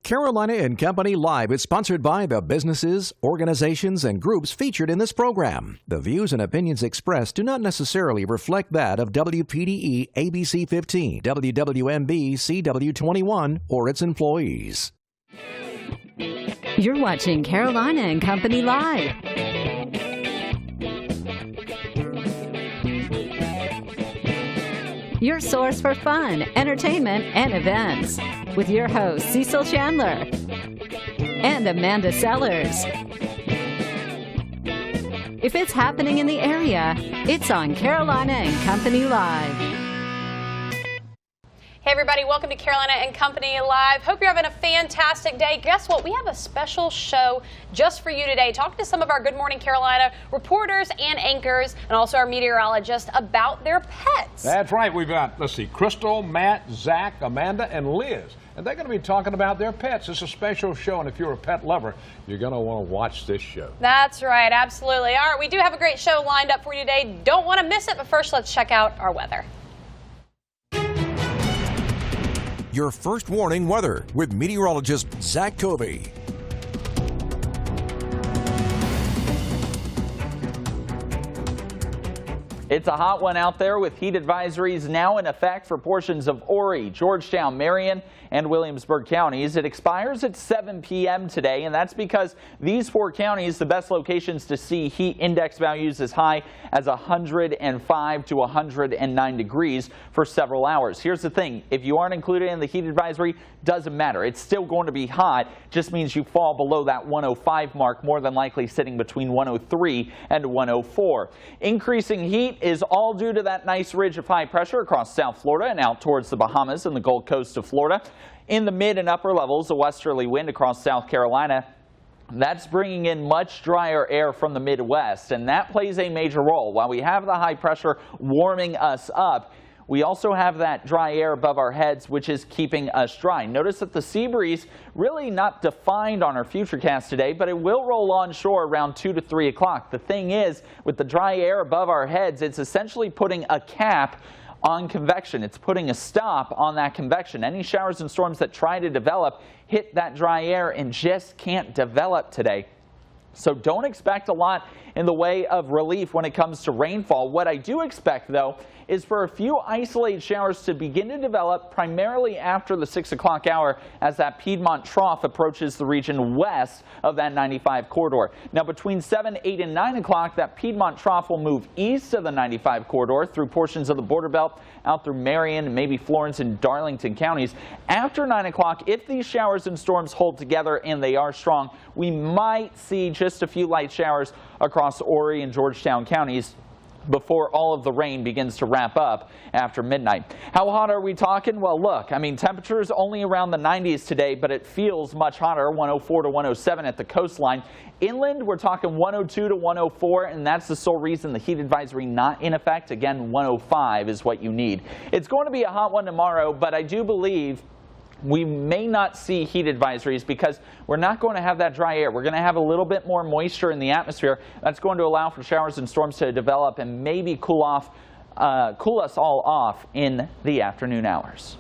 Carolina and Company Live is sponsored by the businesses, organizations, and groups featured in this program. The views and opinions expressed do not necessarily reflect that of WPDE ABC 15, WWMB CW21, or its employees. You're watching Carolina and Company Live. Your source for fun, entertainment, and events. With your hosts, Cecil Chandler and Amanda Sellers. If it's happening in the area, it's on Carolina and Company Live. Hey everybody, welcome to Carolina and Company Live. Hope you're having a fantastic day. Guess what? We have a special show just for you today. Talking to some of our Good Morning Carolina reporters and anchors and also our meteorologists about their pets. That's right. We've got, let's see, Crystal, Matt, Zach, Amanda, and Liz. And they're going to be talking about their pets. It's a special show, and if you're a pet lover, you're going to want to watch this show. That's right, absolutely. All right, we do have a great show lined up for you today. Don't want to miss it, but first let's check out our weather. Your first warning weather with meteorologist Zach Covey. It's a hot one out there with heat advisories now in effect for portions of Horry, Georgetown, Marion, and Williamsburg counties. It expires at 7 p.m. today, and that's because these four counties, the best locations to see heat index values as high as 105 to 109 degrees for several hours. Here's the thing, if you aren't included in the heat advisory, doesn't matter. It's still going to be hot, just means you fall below that 105 mark, more than likely sitting between 103 and 104. Increasing heat is all due to that nice ridge of high pressure across South Florida and out towards the Bahamas and the Gold Coast of Florida. In the mid and upper levels, a westerly wind across South Carolina. That's bringing in much drier air from the Midwest, and that plays a major role. While we have the high pressure warming us up, we also have that dry air above our heads, which is keeping us dry. Notice that the sea breeze really not defined on our futurecast today, but it will roll onshore around 2 to 3 o'clock. The thing is, with the dry air above our heads, it's essentially putting a cap on convection. It's putting a stop on that convection. Any showers and storms that try to develop hit that dry air and just can't develop today. So don't expect a lot in the way of relief when it comes to rainfall. What I do expect, though, is for a few isolated showers to begin to develop primarily after the 6 o'clock hour as that Piedmont trough approaches the region west of that 95 corridor. Now between 7, 8, and 9 o'clock, that Piedmont trough will move east of the 95 corridor through portions of the border belt out through Marion, maybe Florence and Darlington counties. After 9 o'clock, if these showers and storms hold together and they are strong, we might see just a few light showers across Horry and Georgetown counties before all of the rain begins to wrap up after midnight. How hot are we talking? Well, look, I mean, temperatures only around the 90s today, but it feels much hotter, 104 to 107 at the coastline. Inland, we're talking 102 to 104, and that's the sole reason the heat advisory not in effect. Again, 105 is what you need. It's going to be a hot one tomorrow, but I do believe we may not see heat advisories because we're not going to have that dry air. We're going to have a little bit more moisture in the atmosphere. That's going to allow for showers and storms to develop and maybe cool us all off in the afternoon hours.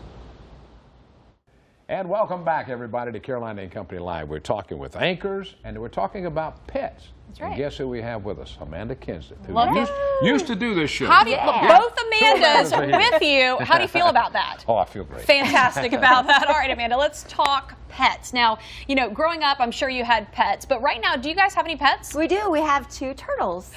And welcome back, everybody, to Carolina and Company Live. We're talking with anchors, and we're talking about pets. That's right. And guess who we have with us? Amanda Kinslet, who Love used to do this show. How do you, both Amandas with you. How do you feel about that? Oh, I feel great. Fantastic about that. All right, Amanda, let's talk pets. Now, you know, growing up, I'm sure you had pets, but right now, do you guys have any pets? We do. We have 2 turtles.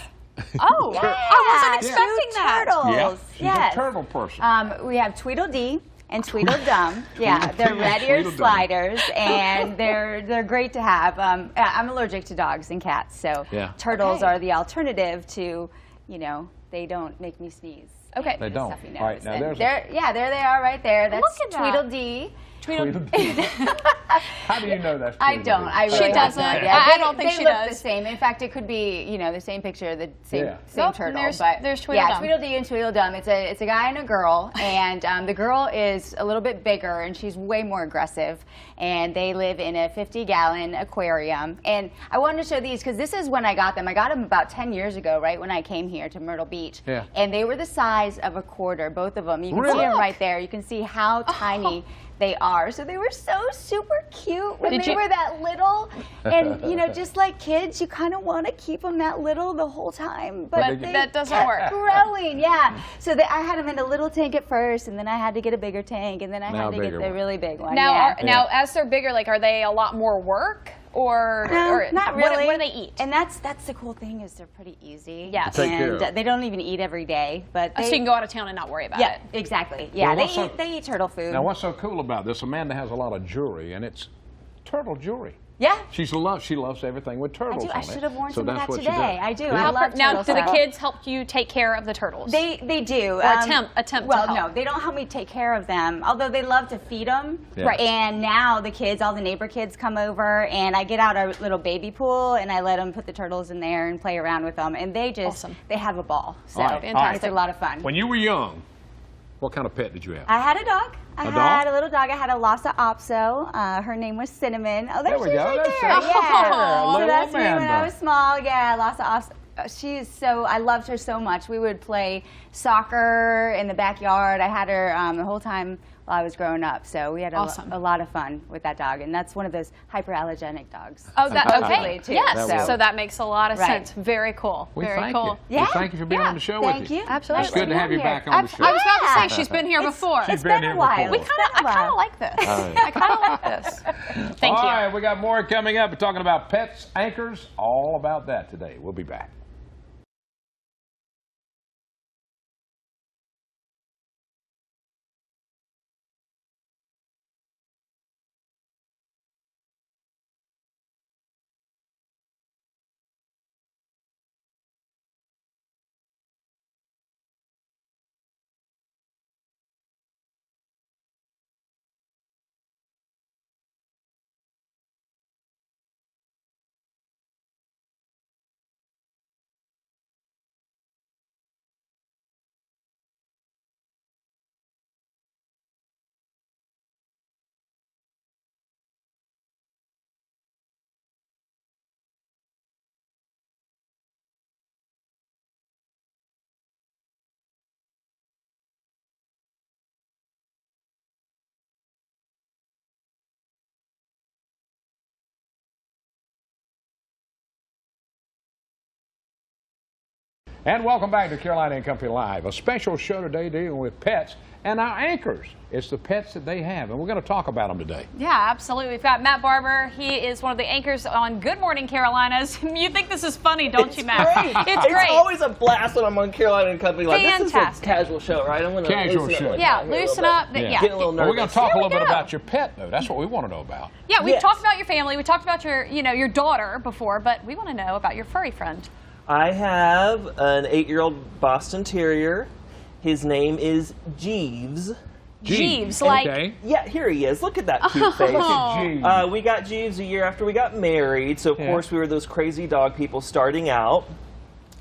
Oh, yeah. I wasn't expecting that. Turtles. Yeah, she's a turtle person. We have Tweedledee and Tweedledum. Yeah, they're red-eared sliders, and they're great to have. I'm allergic to dogs and cats, so turtles are the alternative to, you know, they don't make me sneeze. Okay. They don't. All right, now there they are right there. That's Look at Tweedledee. How do you know that's Tweedledee? I don't. I really she doesn't. I don't think she does. They look the same. In fact, it could be, you know, the same picture, the same turtle. There's Tweedledum. Yeah, Tweedledee and Tweedledum. It's a guy and a girl, and the girl is a little bit bigger, and she's way more aggressive. And they live in a 50-gallon aquarium. And I wanted to show these because this is when I got them. I got them about 10 years ago, right when I came here to Myrtle Beach. Yeah. And they were the size of a quarter, both of them. You can see them right there. You can see how tiny They are. So they were so super cute when Did they you- were that little. And, you know, just like kids, you kind of want to keep them that little the whole time. But that doesn't kept work. growing, yeah. So I had them in a little tank at first, and then I had to get a bigger tank, and then I had to get the really big one. Now, yeah. now, as they're bigger, like, are they a lot more work? Or not really. What do they eat? And that's the cool thing is they're pretty easy. Yes. To take care And of. they don't even eat every day, but So you can go out of town and not worry about yeah, it. exactly. Yeah, Well, they eat turtle food. Now, what's so cool about this? Amanda has a lot of jewelry, and it's turtle jewelry. Yeah. She loves everything with turtles on I it. should have worn So some of that's that what she today. does. I do. Yeah. I love Now, turtle do the stuff. kids help you take care of the turtles? They do. Or attempt to Well, help. no, they don't help me take care of them. Although they love to feed them. Yeah. Right. And now the kids, all the neighbor kids, come over, and I get out our little baby pool, and I let them put the turtles in there and play around with them, and they just Awesome. they have a ball. So All right, fantastic. it's a lot of fun. When you were young, what kind of pet did you have? I had a dog. I A had dog? a little dog. I had a Lhasa Apso. Her name was Cinnamon. Oh, there we she is go. right That's there. her. Yeah. Oh, So little that's me when Amanda. I was small. Yeah, Lhasa Apso. She is so, I loved her so much. We would play soccer in the backyard. I had her the whole time while I was growing up. So we had Awesome. a lot of fun with that dog. And that's one of those hyperallergenic dogs. Oh, that, okay. supposedly, too. Yes. That So that makes a lot of Right. sense. Very cool. We Very thank cool. you. Yeah. We thank you for being Yeah. on the show Thank with you. you. Absolutely. It's good to have you back on I the was show. about to Yeah. say, she's been here before. She's It's been here a while. before. I kind of like this. I kind of like this. Thank All you. right, we got more coming up. We're talking about pets, anchors, all about that today. We'll be back. And welcome back to Carolina and Company Live. A special show today dealing with pets and our anchors. It's the pets that they have, and we're going to talk about them today. Yeah, absolutely. We've got Matt Barber. He is one of the anchors on Good Morning Carolinas. You think this is funny, don't you, Matt? Great. It's great. It's always a blast when I'm on Carolina and Company Live. This is a Fantastic. casual show, right? I'm going to Casual loosen show. up Yeah, here a little loosen bit. up. Yeah. Get a little Well, we're going nervous. to talk a Here we little bit go. about your pet, though. That's what we want to know about. Yeah, we've Yes. talked about your family. We talked about your, your daughter before, but we want to know about your furry friend. I have an 8-year-old Boston Terrier. His name is Jeeves. Jeeves, like. Okay. Yeah, here he is. Look at that cute face. Oh. We got Jeeves a year after we got married, so of course we were those crazy dog people starting out.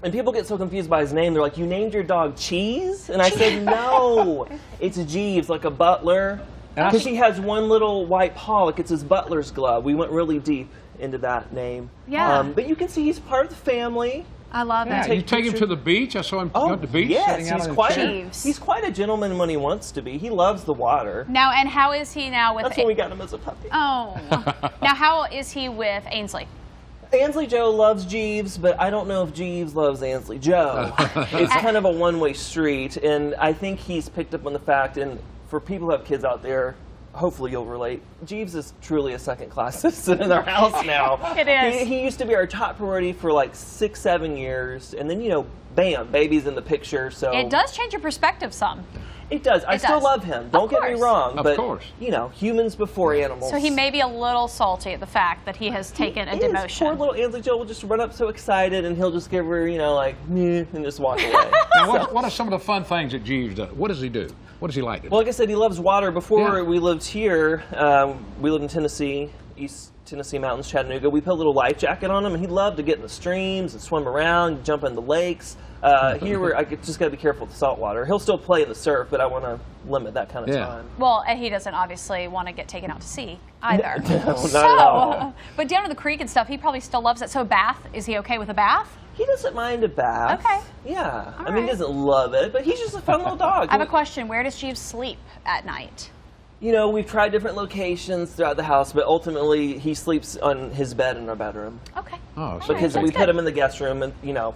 And people get so confused by his name. They're like, "You named your dog Cheese?" And I said, "No, it's Jeeves, like a butler." Because he has one little white paw, like it's his butler's glove. We went really deep into that name. Yeah. But you can see he's part of the family. I love Yeah, it. you take him to the beach. I saw him go to the beach. yes, sitting out he's on quite the chair. Jeeves. he's quite a gentleman when he wants to be. He loves the water. Now, and how is he now with? That's when we got him as a puppy. Oh. Now, how is he with Ainsley? Ansley Joe loves Jeeves, but I don't know if Jeeves loves Ansley Joe. It's kind of a one-way street, and I think he's picked up on the fact, and for people who have kids out there, hopefully you'll relate, Jeeves is truly a second-class citizen in our house now. It is. He used to be our top priority for like 6-7 years, and then, bam, baby's in the picture. So It does change your perspective some. It does. I still does. love him. Don't get me course. wrong. Of But, course. humans before animals. So he may be a little salty at the fact that he has taken a He is. demotion. Poor little Ansley Joe will just run up so excited, and he'll just give her, like, meh, and just walk away. Now, what are some of the fun things that Jeeves does? What does he do? What does he like to do? Well, like I said, he loves water. Before Yeah. we lived here, we lived in Tennessee, East Tennessee mountains, Chattanooga. We put a little life jacket on him, and he loved to get in the streams and swim around, jump in the lakes. Here, I just got to be careful with the salt water. He'll still play in the surf, but I want to limit that kind of time. Well, and he doesn't obviously want to get taken out to sea either. No, not at all. But down in the creek and stuff, he probably still loves it. So bath, is he okay with a bath? He doesn't mind a bath. Okay. Yeah. All I mean, he right. doesn't love it, but he's just a fun little dog. I have a question. Where does Jeeves sleep at night? You know, we've tried different locations throughout the house, but ultimately he sleeps on his bed in our bedroom. Okay. Oh, so Because we put him in the guest room, and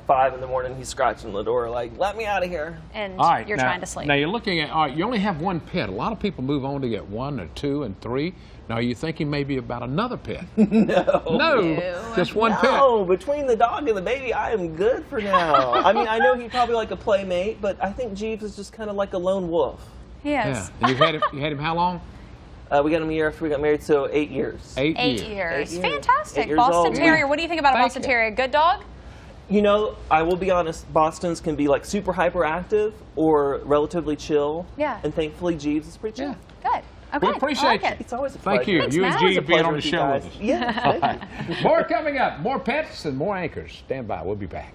5 in the morning he's scratching the door like, "Let me out of here." And all right, you're now, trying to sleep. Now you're looking at, all right, you only have one pet. A lot of people move on to get 1 or 2 and 3. Now are you thinking maybe about another pet? No, just one pet. No, between the dog and the baby, I am good for now. I mean, I know he'd probably like a playmate, but I think Jeeves is just kind of like a lone wolf. Yes. Yeah. And you had him how long? We got him a year after we got married, so 8 years. 8 8 years. years. 8 years. Fantastic. 8 years Boston old. Terrier. What do you think about a Thank Boston you. Terrier? Good dog? You know, I will be honest, Bostons can be like super hyperactive or relatively chill. Yeah. And thankfully, Jeeves is pretty chill. Yeah. Good. Okay. We appreciate I like you. it. It's always a Thank pleasure. you. Thanks, You and Matt. G It's a being pleasure on the with you show guys. with us. Yeah, thank you. More coming up. More pets and more anchors. Stand by. We'll be back.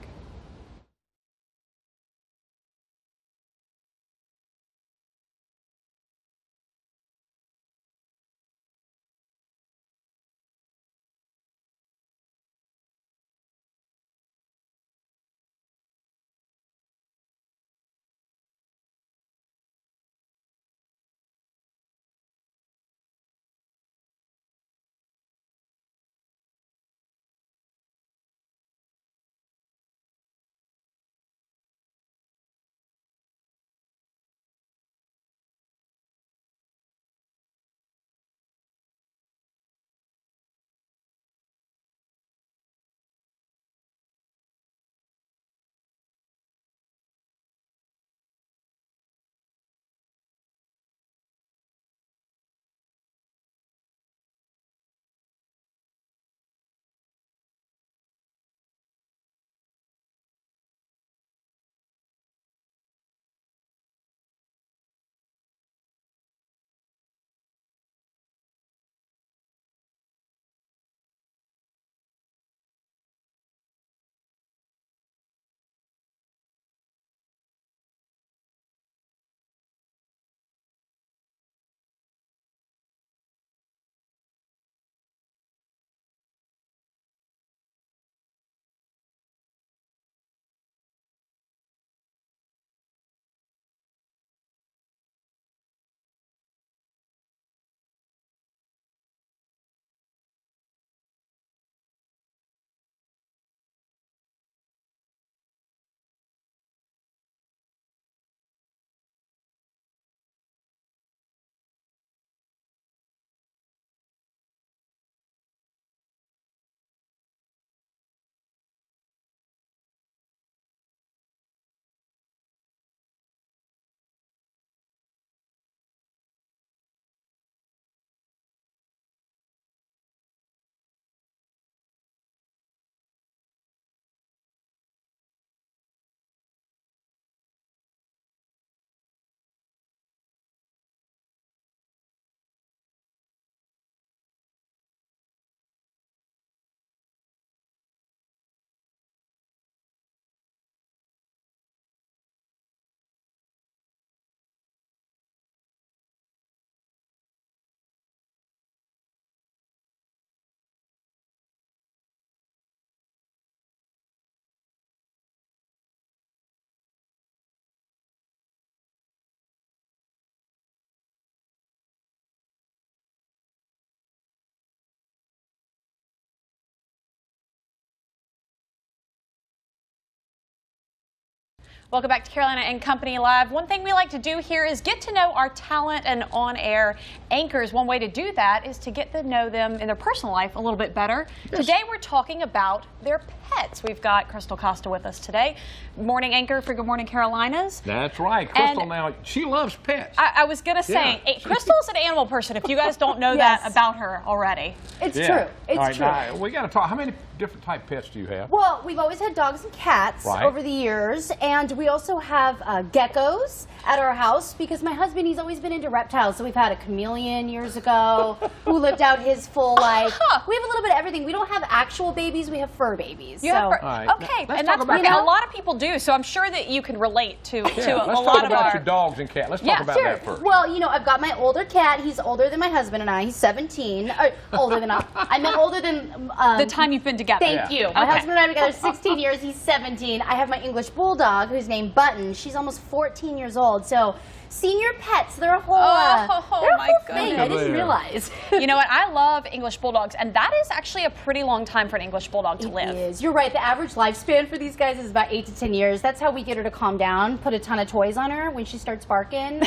Welcome back to Carolina and Company Live. One thing we like to do here is get to know our talent and on-air anchors. One way to do that is to get to know them in their personal life a little bit better. Yes. Today we're talking about their pets. We've got Crystal Costa with us today, morning anchor for Good Morning Carolinas. That's right. Crystal, now, she loves pets. I was going to say, Crystal's an animal person, if you guys don't know that about her already. It's true. It's true. Now, we got to talk. How many different type pets do you have? Well, we've always had dogs and cats over the years, and we also have geckos at our house because my husband, he's always been into reptiles. So we've had a chameleon years ago who lived out his full life. We have a little bit of everything. We don't have actual babies. We have fur babies. You have fur. Okay, and that's what a lot of people do. So I'm sure that you can relate to a lot of our... Let's talk about your dogs and cats. Let's talk about that first. Well, you know, I've got my older cat. He's older than my husband and I. He's 17. Older than I meant older than... the time you've been together. Thank you. My husband and I are together 16 years. He's 17. I have my English Bulldog, who's named Button. She's almost 14 years old. So senior pets. They're a whole, Oh, my thing. goodness. I didn't realize. You know what? I love English Bulldogs, and that is actually a pretty long time for an English Bulldog to live. It is. You're right. The average lifespan for these guys is about 8 to 10 years. That's how we get her to calm down, put a ton of toys on her when she starts barking.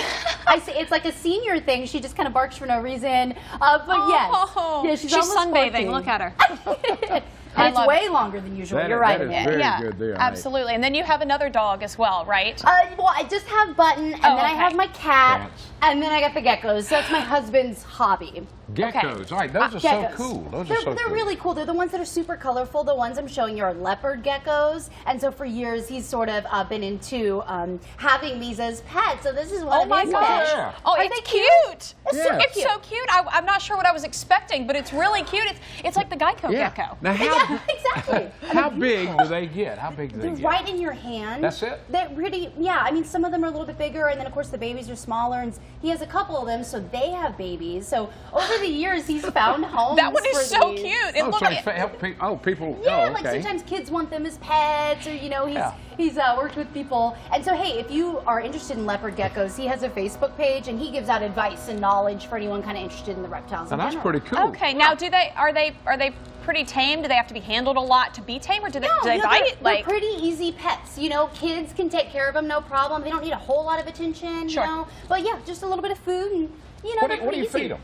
I say it's like a senior thing. She just kind of barks for no reason. But yes, she's almost sunbathing. 14. Look at her. And it's way longer than usual. You're right. That is very good there. Absolutely. And then you have another dog as well, right? Well, I just have Button, and then I have my cat, and then I got the geckos. So that's my husband's hobby. Geckos, all right, those are so cool. They're really cool. They're the ones that are super colorful. The ones I'm showing you are leopard geckos, and so for years he's sort of been into having these as pets. So this is one of his pets. Yeah. Oh, Are it's they cute. It's So cute. I'm not sure what I was expecting, but it's really cute. It's like the Geico gecko. Now, how, exactly. how big do they get? How big do they They're get? right in your hand. That's it? They're really, I mean, some of them are a little bit bigger, and then of course the babies are smaller, and he has a couple of them, so they have babies. So over the years, he's found homes. That one is for so these. cute. Oh, so help people. Yeah, oh, like okay. sometimes kids want them as pets, or he's worked with people. And so hey, if you are interested in leopard geckos, he has a Facebook page, and he gives out advice and knowledge for anyone kind of interested in the reptiles. And that's general. pretty cool. Okay, now are they pretty tame? Do they have to be handled a lot to be tame, or do they No, bite? They're pretty easy pets. Kids can take care of them, no problem. They don't need a whole lot of attention, Sure. you know. But yeah, just a little bit of food, and What do you feed them?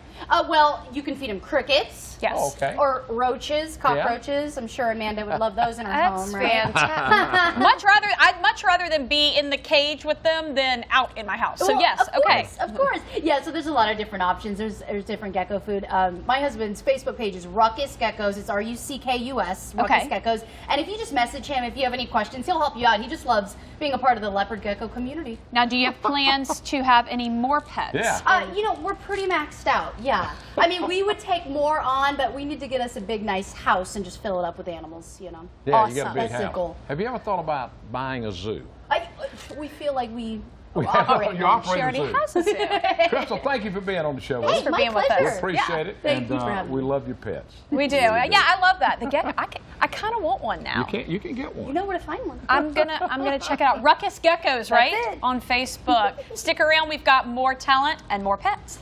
Well, you can feed them crickets. Yes. Oh, okay. Or roaches, cockroaches. I'm sure Amanda would love those in her That's home, right? fantastic. I'd much rather than be in the cage with them than out in my house. So Well, yes, okay. Of course. Yeah, so there's a lot of different options. There's different gecko food. My husband's Facebook page is Ruckus Geckos. It's RUCKUS, Ruckus Geckos. And if you just message him, if you have any questions, he'll help you out. He just loves being a part of the leopard gecko community. Now, do you have plans to have any more pets? Yeah. We're pretty maxed out, yeah. I mean, we would take more on, but we need to get us a big, nice house and just fill it up with animals, Yeah, Awesome. you got a big That's the house. goal. Have you ever thought about buying a zoo? We feel like we You operate. operate She already a zoo. has a zoo. Crystal, thank you for being on the show with Hey, us. for my being with us. pleasure. We appreciate it, Thank and you for having we me. love your pets. We do. Yeah, I love that. The gecko. I kind of want one now. You can get one. You know where to find one. I'm gonna check it out. Ruckus Geckos, right? it. On Facebook. Stick around. We've got more talent and more pets.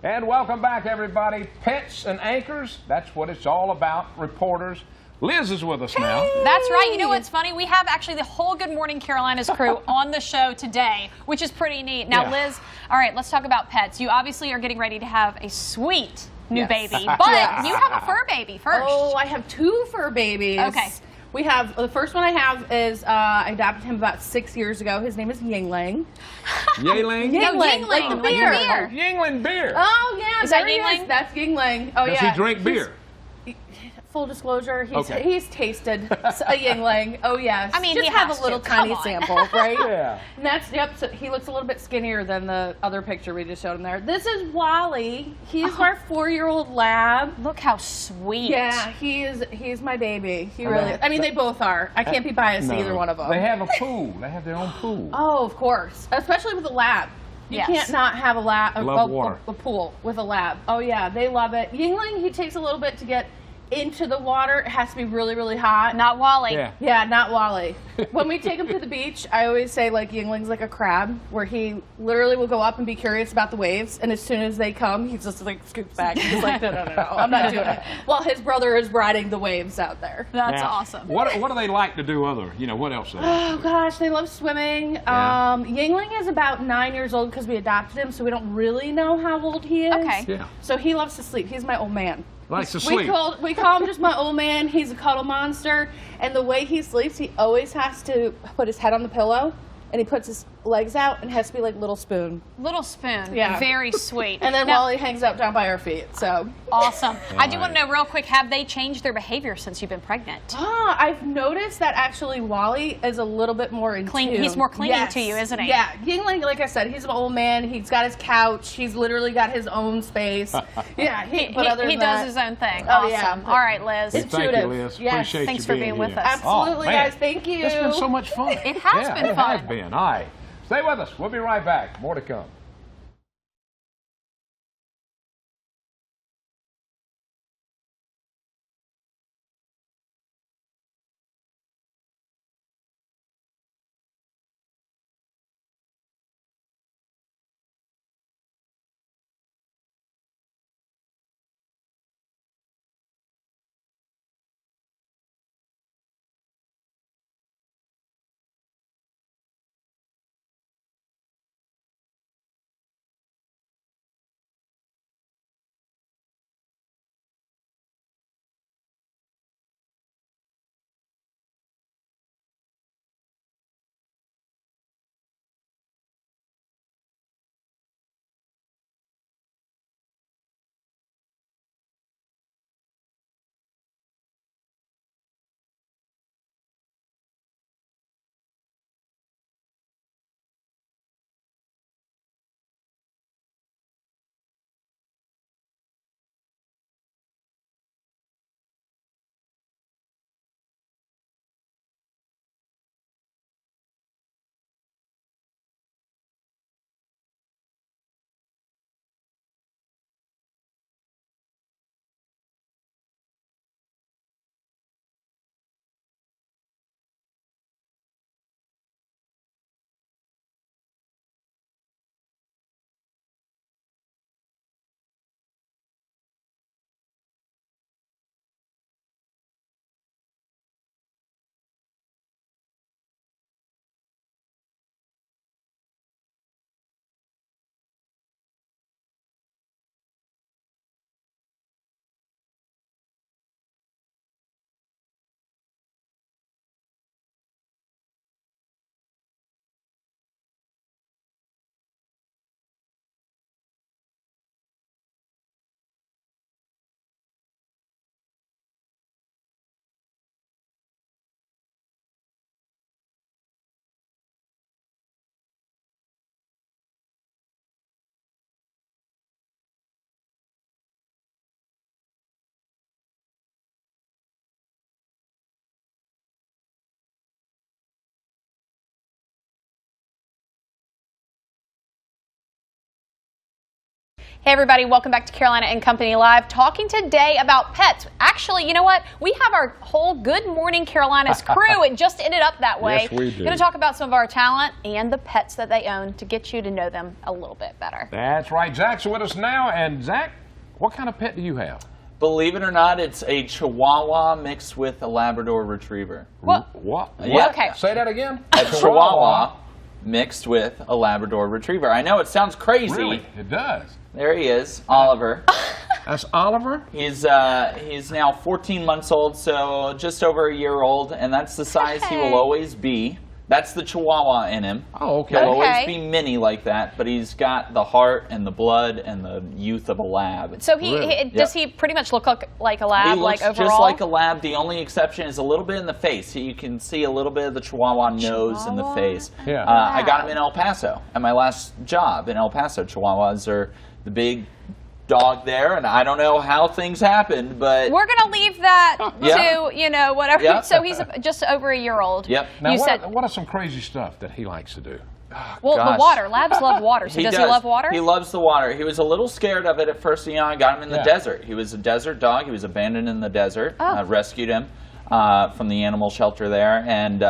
And welcome back, everybody. Pets and anchors, that's what it's all about. Reporters. Liz is with us now. That's right. You know what's funny? We have actually the whole Good Morning Carolina's crew on the show today, which is pretty neat. Now, Liz, all right, let's talk about pets. You obviously are getting ready to have a sweet new baby, but you have a fur baby first. Oh, I have 2 fur babies. Okay. We have, the first one I have is, I adopted him about 6 years ago. His name is Yingling. Yingling? Yingling, like the beer. Yingling beer. Oh, yeah. Is that there he Yingling? That's Yingling. Oh, Does yeah. he drink beer? full disclosure, Okay. he's tasted a Yingling. Oh yes. I mean, just he have has a little to. Come tiny on. sample, right? Yeah. And that's So he looks a little bit skinnier than the other picture we just showed him there. This is Wally. He's our 4-year-old lab. Look how sweet. Yeah, he's my baby. He really is. I mean, they both are. I can't be biased to either one of them. They have a pool. They have their own pool. Oh, of course. Especially with a lab. You Yes. can't not have a lab, Love water. a pool with a lab. Oh yeah, they love it. Yingling, he takes a little bit to get into the water. It has to be really, really hot. Not Wally. Yeah. Yeah, not Wally. When we take him to the beach, I always say like Yingling's like a crab, where he literally will go up and be curious about the waves, and as soon as they come, he's just like scoops back. He's like, no, I'm not doing it. While his brother is riding the waves out there. That's Now, awesome. What do they like to do other? What else? They like? Oh gosh, they love swimming. Yeah. Yingling is about 9 years old because we adopted him, so we don't really know how old he is. Okay. Yeah. So he loves to sleep. He's my old man. Likes to sleep. We call him just my old man. He's a cuddle monster, and the way he sleeps, he always has to put his head on the pillow, and he puts his legs out, and it has to be like Little Spoon. Little Spoon. Yeah. Very sweet. And then Now- Wally hangs out down by our feet. So Awesome. I do Right. want to know real quick, have they changed their behavior since you've been pregnant? I've noticed that actually Wally is a little bit more in Clean- tune. he's more clinging to you, isn't he? Yeah. Yingling, like I said, he's an old man. He's got his couch. He's literally got his own space. Yeah. But other He than does that, his own thing. Oh, awesome. yeah. All right, Liz. Well, thank you, intuitive. Liz. Yes. Appreciate Thanks you for being with here. us. Absolutely, Oh, man. guys. Thank you. It's been so much fun. It has been It fun. has been. All right. Stay with us. We'll be right back. More to come. Hey everybody, welcome back to Carolina and Company Live, talking today about pets. Actually, you know what? We have our whole Good Morning Carolinas crew. It just ended up that way. Yes, we do. We're going to talk about some of our talent and the pets that they own to get you to know them a little bit better. That's right. Zach's with us now. And Zach, what kind of pet do you have? Believe it or not, it's a Chihuahua mixed with a Labrador Retriever. What? What? Yeah. Okay. Say that again. A Chihuahua mixed with a Labrador Retriever. I know it sounds crazy. Really? It does. There he is, Oliver. That's Oliver? He's now 14 months old, so just over a year old, and that's the size he will always be. That's the Chihuahua in him. Oh, okay. He'll always be mini like that, but he's got the heart and the blood and the youth of a lab. So does he pretty much look like a lab, he looks overall? just like a lab. The only exception is a little bit in the face. You can see a little bit of the Chihuahua nose in the face. Yeah. I got him in El Paso at my last job in El Paso. Chihuahuas are the big dog there, and I don't know how things happened, but we're gonna leave that to whatever. Yeah. So he's just over a year old. Yep. Now, what are some crazy stuff that he likes to do? Well, gosh. the water. Labs love water. So does he love water? He loves the water. He was a little scared of it at first. I got him in the desert. He was a desert dog. He was abandoned in the desert. Rescued him from the animal shelter there, and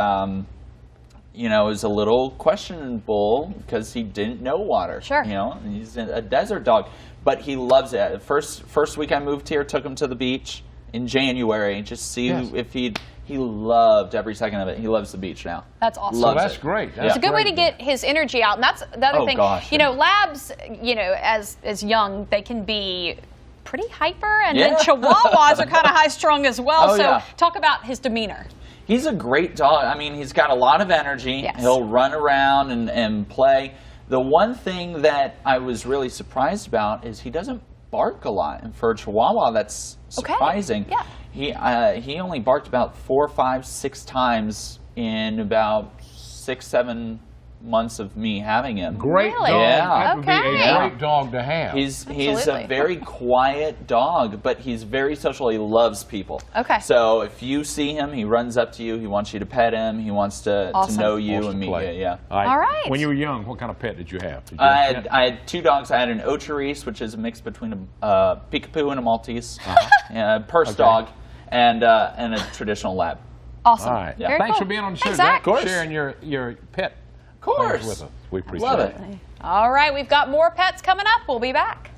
it was a little questionable because he didn't know water. Sure. He's a desert dog, but he loves it. First week I moved here, took him to the beach in January, just see if he loved every second of it. He loves the beach now. That's awesome. So that's great. It's a good way to get his energy out, and that's the other thing. Gosh, labs, as young, they can be pretty hyper, and then Chihuahuas are kind of high-strung as well. Talk about his demeanor. He's a great dog. I mean, he's got a lot of energy. Yes. He'll run around and play. The one thing that I was really surprised about is he doesn't bark a lot. And for a Chihuahua, that's surprising. Yeah. He only barked about 4, 5, 6 times in about 6, 7 months of me having him. Great dog. Yeah. That would be a great dog to have. He's a very quiet dog, but he's very social. He loves people. Okay. So if you see him, he runs up to you. He wants you to pet him. He wants to know you and meet you. Yeah. All right. When you were young, what kind of pet did you have? I had 2 dogs. I had an Ocherise, which is a mix between a Peekapoo and a Maltese, a purse dog, and a traditional lab. Awesome. All right. Very Thanks cool. for being on the show. Zach. Sharing your pet. Of course. With us. We appreciate Love it. All right, we've got more pets coming up. We'll be back.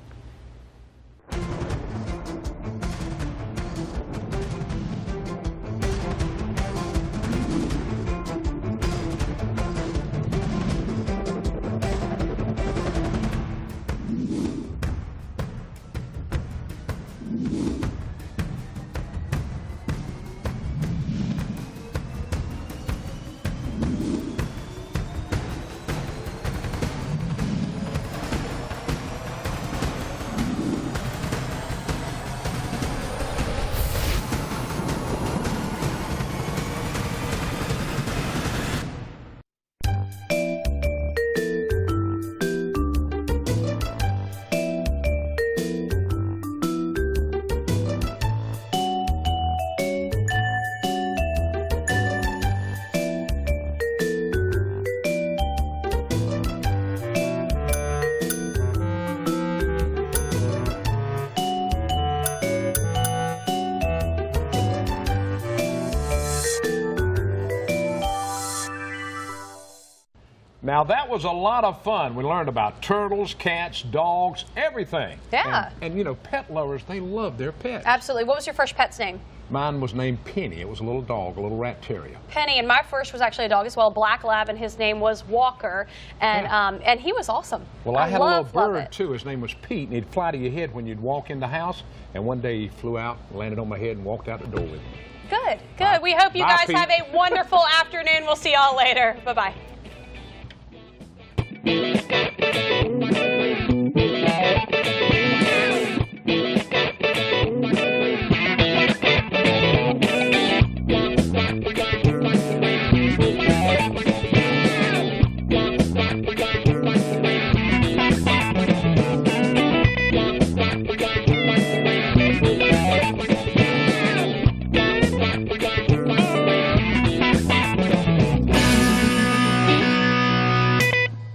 Now, that was a lot of fun. We learned about turtles, cats, dogs, everything. Yeah. And pet lovers, they love their pets. Absolutely. What was your first pet's name? Mine was named Penny. It was a little dog, a little rat terrier. Penny, and my first was actually a dog as well, a black lab, and his name was Walker, and he was awesome. Well, I had a little bird, too. His name was Pete, and he'd fly to your head when you'd walk in the house, and one day he flew out, landed on my head, and walked out the door with me. Good, good. We hope you guys have a wonderful afternoon. We'll see y'all later. Bye-bye.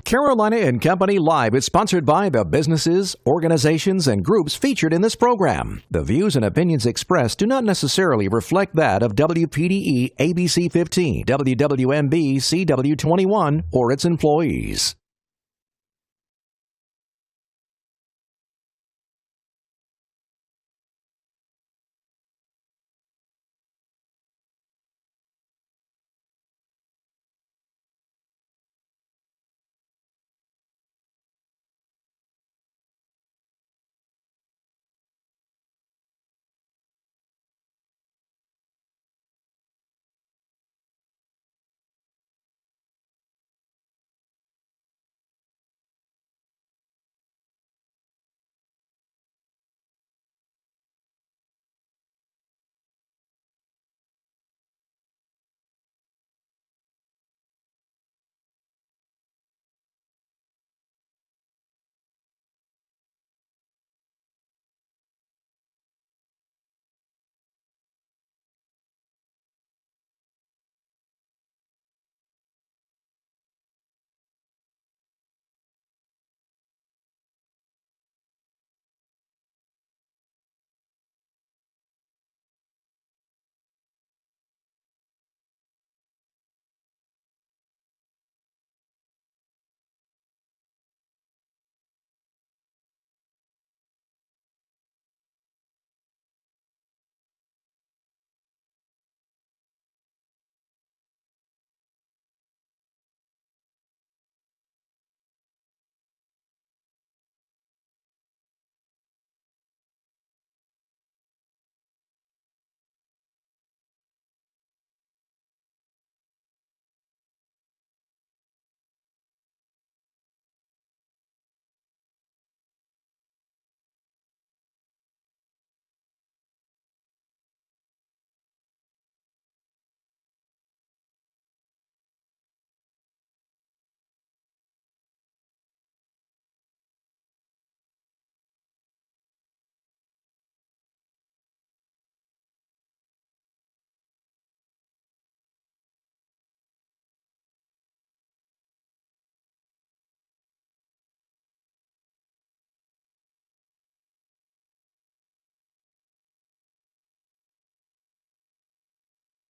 Carolina and Company Live is sponsored by the businesses, organizations, and groups featured in this program. The views and opinions expressed do not necessarily reflect that of WPDE ABC 15, WWMB CW 21, or its employees.